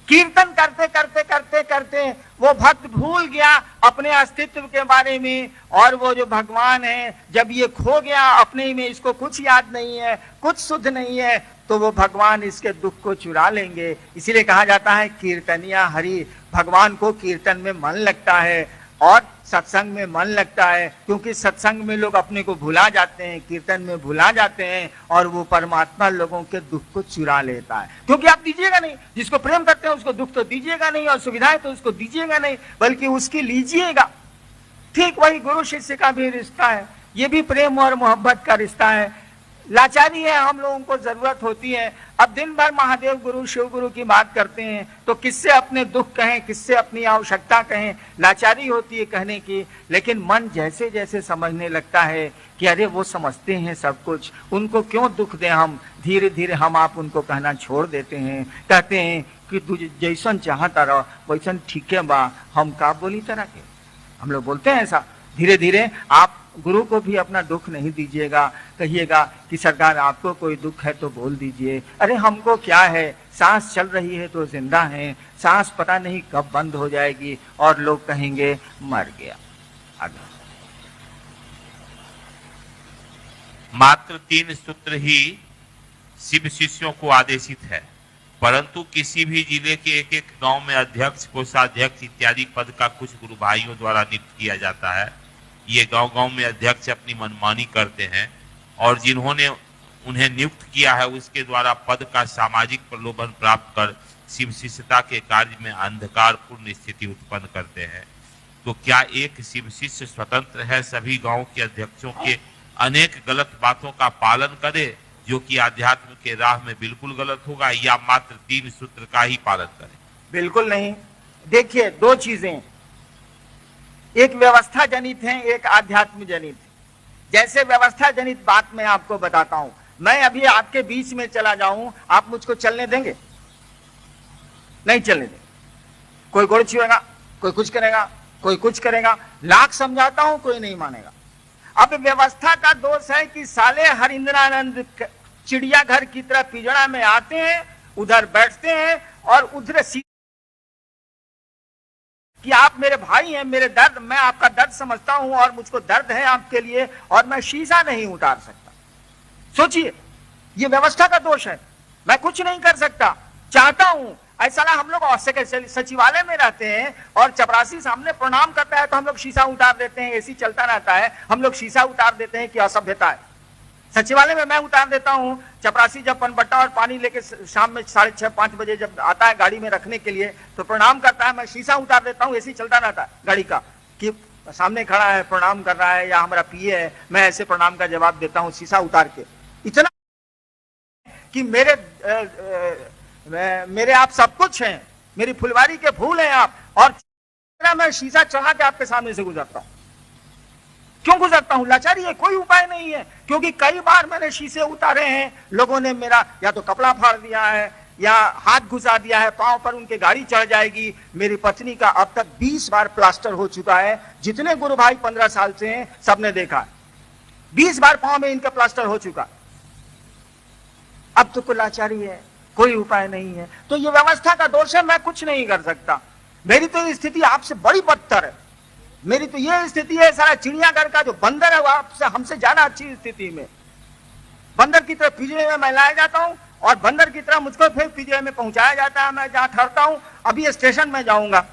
कीर्तन करते करते करते करते वो भक्त भूल गया अपने अस्तित्व के बारे में, और वो जो भगवान है जब ये खो गया अपने में, इसको कुछ याद नहीं है, कुछ शुद्ध नहीं है, तो वो भगवान इसके दुख को चुरा लेंगे। इसीलिए कहा जाता है कीर्तनिया हरि। भगवान को कीर्तन में मन लगता है और सत्संग में मन लगता है, क्योंकि सत्संग में लोग अपने को भुला जाते हैं, कीर्तन में भुला जाते हैं, और वो परमात्मा लोगों के दुख को चुरा लेता है। क्योंकि आप दीजिएगा नहीं, जिसको प्रेम करते हैं उसको दुख तो दीजिएगा नहीं, और सुविधाएं तो उसको दीजिएगा नहीं, बल्कि उसकी लीजिएगा। ठीक वही गुरु शिष्य का भी रिश्ता है, ये भी प्रेम और मोहब्बत का रिश्ता है। लाचारी है, हम लोगों को जरूरत होती है। अब दिन भर महादेव गुरु शिव गुरु की बात करते हैं तो किससे अपने दुख कहें, किससे अपनी आवश्यकता कहें? लाचारी होती है कहने की। लेकिन मन जैसे जैसे समझने लगता है कि अरे वो समझते हैं सब कुछ, उनको क्यों दुख दें हम, धीरे धीरे हम आप उनको कहना छोड़ देते हैं। कहते हैं कि तू जैसन चाहता रहो वैसन ठीक है बा, हम का बोली तरह के। हम लोग बोलते हैं ऐसा। धीरे धीरे आप गुरु को भी अपना दुख नहीं दीजिएगा, कहिएगा कि सरकार आपको कोई दुख है तो बोल दीजिए। अरे हमको क्या है, सांस चल रही है तो जिंदा है, सांस पता नहीं कब बंद हो जाएगी और लोग कहेंगे मर गया। आगे मात्र 3 सूत्र ही शिव शिष्यों को आदेशित है, परंतु किसी भी जिले के एक एक गांव में अध्यक्ष, कोषाध्यक्ष इत्यादि पद का कुछ गुरु भाइयों द्वारा नियुक्त किया जाता है। ये गांव गांव में अध्यक्ष अपनी मनमानी करते हैं, और जिन्होंने उन्हें नियुक्त किया है उसके द्वारा पद का सामाजिक प्रलोभन प्राप्त कर शिव शिष्यता के कार्य में अंधकारपूर्ण स्थिति उत्पन्न करते हैं। तो क्या एक शिव शिष्य स्वतंत्र है सभी गांव के अध्यक्षों के अनेक गलत बातों का पालन करे जो कि आध्यात्म के राह में बिल्कुल गलत होगा, या मात्र 3 सूत्र का ही पालन करे? बिल्कुल नहीं। देखिए, 2 चीजें, एक व्यवस्था जनित है, एक आध्यात्म जनित है। जैसे व्यवस्था जनित बात मैं आपको बताता हूं, मैं अभी आपके बीच में चला जाऊं, आप मुझको चलने देंगे? नहीं चलने देंगे। कोई गोड़ छुएगा, कोई कुछ करेगा, कोई कुछ करेगा, लाख समझाता हूं कोई नहीं मानेगा। अब व्यवस्था का दोष है कि साले हरिंद्रानंद चिड़ियाघर की तरह पिंजड़ा में आते हैं, उधर बैठते हैं और उधर कि आप मेरे भाई हैं, मेरे दर्द, मैं आपका दर्द समझता हूं और मुझको दर्द है आपके लिए और मैं शीशा नहीं उतार सकता। सोचिए, ये व्यवस्था का दोष है। मैं कुछ नहीं कर सकता, चाहता हूं। ऐसा ना, हम लोग सचिवालय में रहते हैं और चपरासी सामने प्रणाम करता है तो हम लोग शीशा उतार देते हैं, एसी चलता रहता है, हम लोग शीशा उतार देते हैं कि असभ्यता है। सचिवालय में मैं उतार देता हूं, चपरासी जब पनबट्टा और पानी लेके शाम में 6:30-5 बजे जब आता है गाड़ी में रखने के लिए तो प्रणाम करता है, मैं शीशा उतार देता हूं, एसी चलता रहता है गाड़ी का कि सामने खड़ा है प्रणाम कर रहा है या हमारा पीए है, मैं ऐसे प्रणाम का जवाब देता हूं शीशा उतार के। इतना कि मेरे आप सब कुछ हैं, मेरी फुलवारी के फूल हैं आप, और मैं शीशा चढ़ा के आपके सामने से गुजरता हूं। क्यों गुजरता हूं? लाचारी है, कोई उपाय नहीं है। क्योंकि कई बार मैंने शीशे उतारे हैं, लोगों ने मेरा या तो कपड़ा फाड़ दिया है या हाथ घुसा दिया है, पांव पर उनके गाड़ी चढ़ जाएगी। मेरी पत्नी का अब तक 20 बार प्लास्टर हो चुका है। जितने गुरु भाई 15 साल से हैं सबने देखा, 20 बार पांव में इनका प्लास्टर हो चुका। अब तो कोई लाचारी है, कोई उपाय नहीं है। तो ये व्यवस्था का दोष है, मैं कुछ नहीं कर सकता। मेरी तो स्थिति आपसे बड़ी बदतर है। मेरी तो ये स्थिति है, सारा चिड़ियाघर का जो बंदर है वो आपसे हमसे ज्यादा अच्छी स्थिति में। बंदर की तरह पिंजरे में मैं लाया जाता हूं और बंदर की तरह मुझको फिर पिंजरे में पहुंचाया जाता है। मैं जहां ठहरता हूं, अभी स्टेशन में जाऊंगा,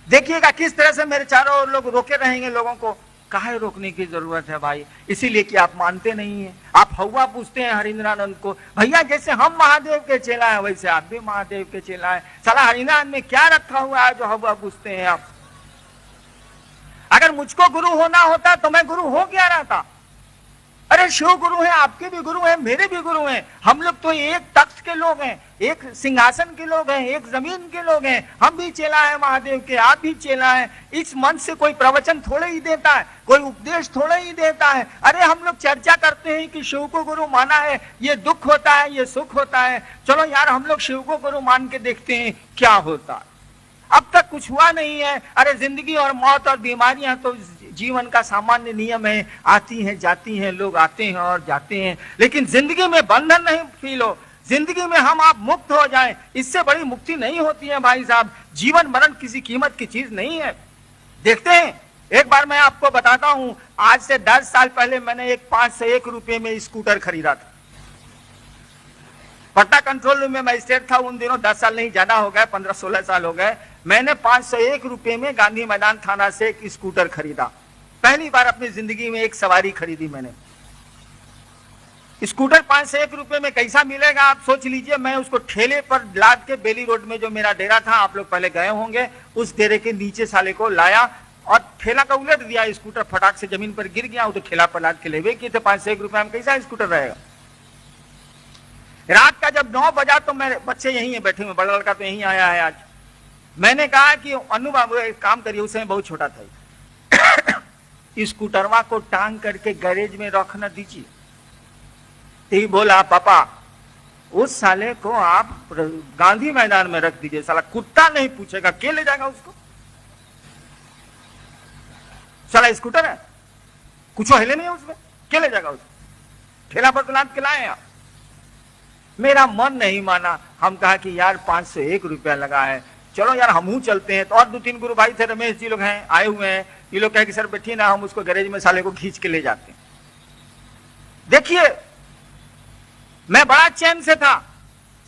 देखिएगा किस तरह से मेरे चारों ओर लोग रोके रहेंगे। लोगों को काहे रोकने की जरूरत है भाई? इसीलिए कि आप मानते नहीं है। आप हवा पूछते हैं हरिंद्रानंद को। भैया, जैसे हम महादेव के चेला है वैसे आप भी महादेव के चेला है। साला हरिंद्रानंद में क्या रखा हुआ है जो हवा पूछते हैं आप? अगर मुझको गुरु होना होता तो मैं गुरु हो गया रहता। अरे शिव गुरु हैं, आपके भी गुरु हैं, मेरे भी गुरु हैं। हम लोग तो एक तख्त के लोग हैं, एक सिंहासन के लोग हैं, एक जमीन के लोग हैं। हम भी चेला है महादेव के, आप भी चेला है। इस मंच से कोई प्रवचन थोड़े ही देता है, कोई उपदेश थोड़े ही देता है। अरे हम लोग चर्चा करते हैं कि शिव को गुरु माना है, ये दुख होता है, ये सुख होता है। चलो यार, हम लोग शिव को गुरु मान के देखते हैं क्या होता है। अब तक कुछ हुआ नहीं है। अरे जिंदगी और मौत और बीमारियां तो जीवन का सामान्य नियम है, आती हैं जाती हैं, लोग आते हैं और जाते हैं। लेकिन जिंदगी में बंधन नहीं फील हो, जिंदगी में हम आप मुक्त हो जाएं, इससे बड़ी मुक्ति नहीं होती है भाई साहब। जीवन मरण किसी कीमत की चीज नहीं है। देखते हैं, एक बार मैं आपको बताता हूं, आज से 10 साल पहले मैंने एक 501 रुपए में स्कूटर खरीदा था। पट्टा कंट्रोल रूम में मजिस्ट्रेट था उन दिनों। 10 साल नहीं, ज्यादा हो गए, 15-16 साल हो गए। मैंने 501 रुपए में गांधी मैदान थाना से एक स्कूटर खरीदा। पहली बार अपनी जिंदगी में एक सवारी खरीदी मैंने। स्कूटर 501 रुपए में कैसा मिलेगा आप सोच लीजिए। मैं उसको ठेले पर लाद के बेली रोड में जो मेरा डेरा था, आप लोग पहले गए होंगे, उस डेरे के नीचे साले को लाया और ठेला का उलट दिया। स्कूटर फटाक से जमीन पर गिर गया। तो ठेला पर लाद के लेवे किए थे। 501 रुपए में कैसा स्कूटर रहेगा? रात का जब 9 बजा तो मेरे बच्चे यहीं है बैठे हुए, बड़ा लड़का तो यहीं आया है आज। मैंने कहा कि अनु बाबू एक काम करिए, उस समय बहुत छोटा था, स्कूटरवा को टांग करके गैरेज में रखना दीजिए। तो बोला, पापा उस साले को आप गांधी मैदान में रख दीजिए, साला कुत्ता नहीं पूछेगा, के ले जाएगा उसको? साला स्कूटर है, कुछ हिले नहीं उसमें, के ले जाएगा उसको? ठेला पर तो लाद के लाए आप। मेरा मन नहीं माना। हम कहा कि यार 501 रुपया लगा है, चलो यार हमहू चलते हैं। तो और 2-3 गुरु भाई थे, रमेश जी लोग हैं, आए हुए हैं। ये लोग कहे कि सर बैठिए ना, हम उसको गैरेज में साले को खींच के ले जाते हैं। देखिए, मैं बड़ा चैन से था।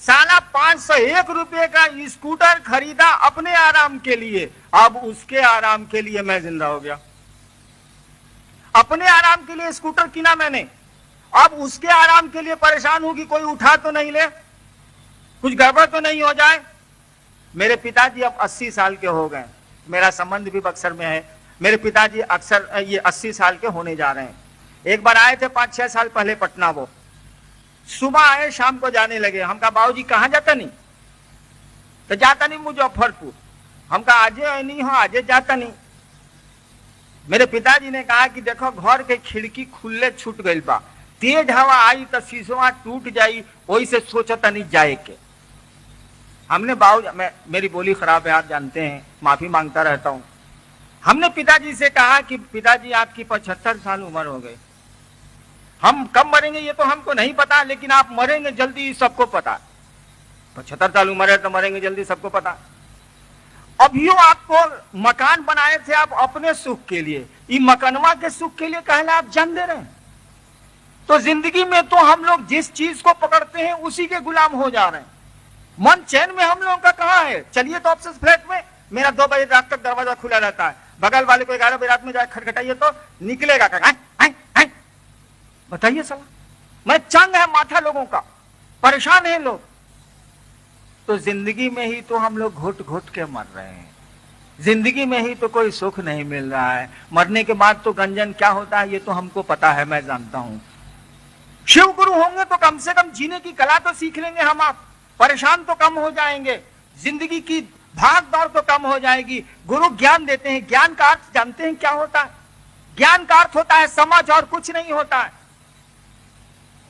साला 501 रुपए का स्कूटर खरीदा अपने आराम के लिए, अब उसके आराम के लिए मैं जिंदा हो गया। अपने आराम के लिए स्कूटर किना मैंने, अब उसके आराम के लिए परेशान हूं कि कोई उठा तो नहीं ले, कुछ गड़बड़ तो नहीं हो जाए। मेरे पिताजी अब 80 साल के हो गए, मेरा संबंध भी बक्सर में है। मेरे पिताजी अक्सर ये 80 साल के होने जा रहे हैं। एक बार आए थे 5-6 साल पहले पटना, वो सुबह आए शाम को जाने लगे। हम कहा बाबूजी कहाँ जाता नहीं? तो जाता नहीं मुजफ्फरपुर। हम कहा आजे नहीं हो, आजे जाता नहीं। मेरे पिताजी ने कहा कि देखो घर के खिड़की खुले छूट गई बा, तेज हवा आई तो शीशवा टूट जाई, वही से सोचता नहीं जाए के। हमने मेरी बोली खराब है, आप जानते हैं, माफी मांगता रहता हूं। हमने पिताजी से कहा कि पिताजी आपकी 75 साल उम्र हो गई, हम कब मरेंगे ये तो हमको नहीं पता, लेकिन आप मरेंगे जल्दी सबको पता। 75 साल उम्र है तो मरेंगे जल्दी सबको पता। अभियो आपको मकान बनाए थे आप अपने सुख के लिए, ये मकानवा के सुख के लिए कहला आप जान दे रहे हैं। तो जिंदगी में तो हम लोग जिस चीज को पकड़ते हैं उसी के गुलाम हो जा रहे हैं। मन चैन में हम लोगों का कहां है? चलिए तो ऑफिस फ्लैट में मेरा 2 बजे रात तक दरवाजा खुला रहता है, बगल वाले को 11 बजे रात में जाए खटखटाइए तो निकलेगा बताइए साला, मैं चंग है माथा लोगों का, परेशान है लोग। तो जिंदगी में ही तो हम लोग घुट घुट के मर रहे हैं, जिंदगी में ही तो कोई सुख नहीं मिल रहा है। मरने के बाद तो गंजन क्या होता है ये तो हमको पता है, मैं जानता हूं। शिव गुरु होंगे तो कम से कम जीने की कला तो सीख लेंगे हम आप, परेशान तो कम हो जाएंगे, जिंदगी की भाग दौड़ तो कम हो जाएगी। गुरु ज्ञान देते हैं, ज्ञान का अर्थ जानते हैं क्या होता है? ज्ञान का अर्थ होता है समझ, और कुछ नहीं होता है।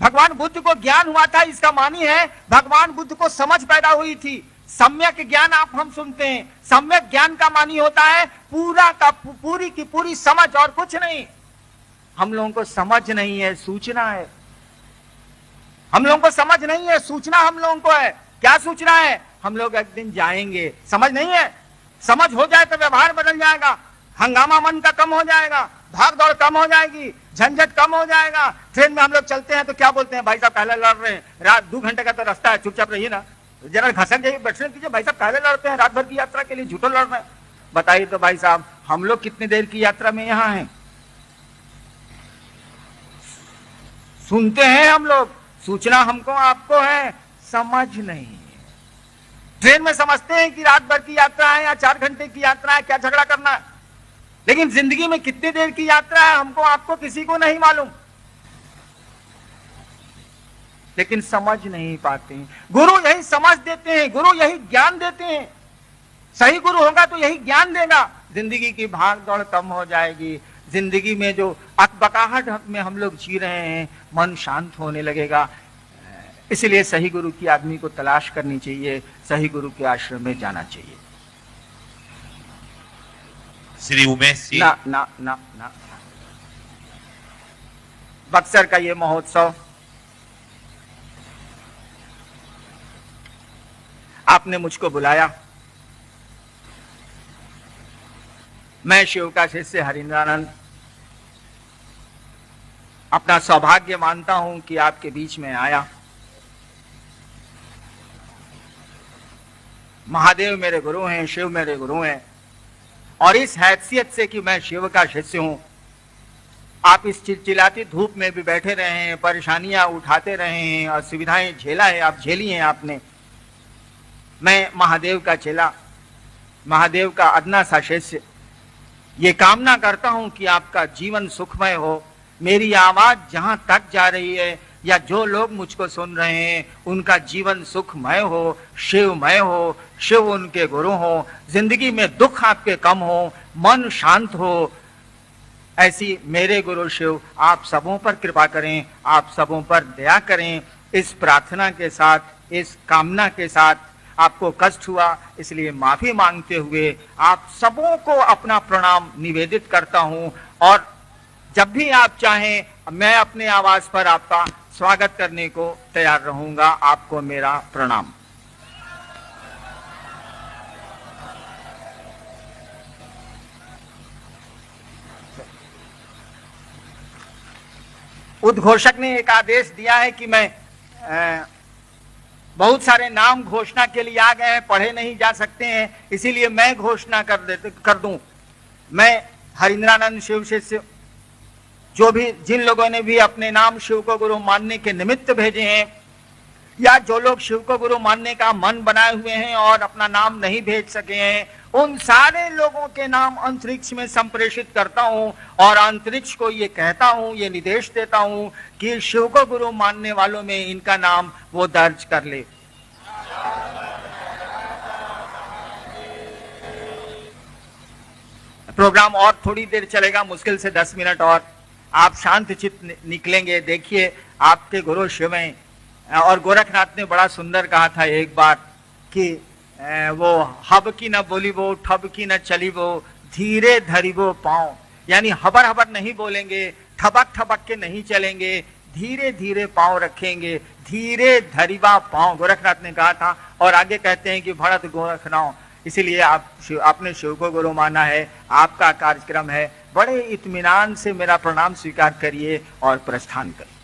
भगवान बुद्ध को ज्ञान हुआ था, इसका मानी है भगवान बुद्ध को समझ पैदा हुई थी। सम्यक ज्ञान आप हम सुनते हैं, सम्यक ज्ञान का मानी होता है पूरा का पूरी की पूरी समझ, और कुछ नहीं। हम लोगों को समझ नहीं है, सूचना है। हम लोगों को समझ नहीं है, सूचना हम लोगों को है। क्या सूचना है? हम लोग एक दिन जाएंगे। समझ नहीं है, समझ हो जाए तो व्यवहार बदल जाएगा, हंगामा मन का कम हो जाएगा, भाग दौड़ कम हो जाएगी, झंझट कम हो जाएगा। ट्रेन में हम लोग चलते हैं तो क्या बोलते हैं, भाई साहब पहले लड़ रहे हैं, रात 2 घंटे का तो रास्ता है, चुपचाप रहिए ना, जरा घसक जाइए, बैठने दीजिए। भाई साहब पहले लड़ते हैं, रात भर की यात्रा के लिए झूठो लड़ रहे हैं। बताइए तो भाई साहब हम लोग कितनी देर की यात्रा में यहाँ हैं? सुनते हैं हम लोग, सूचना हमको आपको है, समझ नहीं है। ट्रेन में समझते हैं कि रात भर की यात्रा है या 4 घंटे की यात्रा है, क्या झगड़ा करना है, लेकिन जिंदगी में कितनी देर की यात्रा है हमको आपको किसी को नहीं मालूम, लेकिन समझ नहीं पाते। गुरु यही समझ देते हैं, गुरु यही ज्ञान देते हैं। सही गुरु होगा तो यही ज्ञान देगा, जिंदगी की भाग दौड़ कम हो जाएगी। जिंदगी में जो अकबकाहट में हम लोग जी रहे हैं, मन शांत होने लगेगा। इसलिए सही गुरु की आदमी को तलाश करनी चाहिए, सही गुरु के आश्रम में जाना चाहिए। श्री उमेश जी, ना ना ना ना, बक्सर का ये महोत्सव आपने मुझको बुलाया। मैं शिव का शिष्य हरिंद्रानंद अपना सौभाग्य मानता हूं कि आपके बीच में आया। महादेव मेरे गुरु हैं, शिव मेरे गुरु हैं, और इस हैसियत से कि मैं शिव का शिष्य हूं, आप इस चिलचिलाती धूप में भी बैठे रहे हैं, परेशानियां उठाते रहे हैं, और सुविधाएं झेला है, आप झेली हैं आपने। मैं महादेव का चेला, महादेव का अदना सा शिष्य, ये कामना करता हूं कि आपका जीवन सुखमय हो। मेरी आवाज जहां तक जा रही है, या जो लोग मुझको सुन रहे हैं, उनका जीवन सुखमय हो, शिवमय हो, शिव उनके गुरु हो, जिंदगी में दुख आपके कम हो, मन शांत हो। ऐसी मेरे गुरु शिव आप सबों पर कृपा करें, आप सबों पर दया करें। इस प्रार्थना के साथ, इस कामना के साथ आपको कष्ट हुआ, इसलिए माफी मांगते हुए आप सबों को अपना प्रणाम निवेदित करता हूं। और जब भी आप चाहें मैं अपने आवाज पर आपका स्वागत करने को तैयार रहूंगा। आपको मेरा प्रणाम। उद्घोषक ने एक आदेश दिया है कि मैं बहुत सारे नाम घोषणा के लिए आ गए हैं, पढ़े नहीं जा सकते हैं, इसीलिए मैं घोषणा कर दूं। मैं हरिंद्रानंद शिव शिष्य जो भी जिन लोगों ने भी अपने नाम शिव को गुरु मानने के निमित्त भेजे हैं, या जो लोग शिव को गुरु मानने का मन बनाए हुए हैं और अपना नाम नहीं भेज सके हैं, उन सारे लोगों के नाम अंतरिक्ष में संप्रेषित करता हूं और अंतरिक्ष को ये कहता हूं, ये निर्देश देता हूं कि शिव को गुरु मानने वालों में इनका नाम वो दर्ज कर ले। प्रोग्राम और थोड़ी देर चलेगा, मुश्किल से 10 मिनट और। आप शांत चित्त निकलेंगे। देखिए, आपके गुरु शिव हैं। और गोरखनाथ ने बड़ा सुंदर कहा था एक बार कि वो हब की न बोली वो, ठब की न चली वो, धीरे धरी वो पाँव। यानी हबर हबर नहीं बोलेंगे, ठबक ठबक के नहीं चलेंगे, धीरे धीरे पाँव रखेंगे, धीरे धरीवा पाँव, गोरखनाथ ने कहा था। और आगे कहते हैं कि भरत गोरखनाथ। इसीलिए आपने शिव को गुरु माना है, आपका कार्यक्रम है, बड़े इत्मीनान से मेरा प्रणाम स्वीकार करिए और प्रस्थान करिए।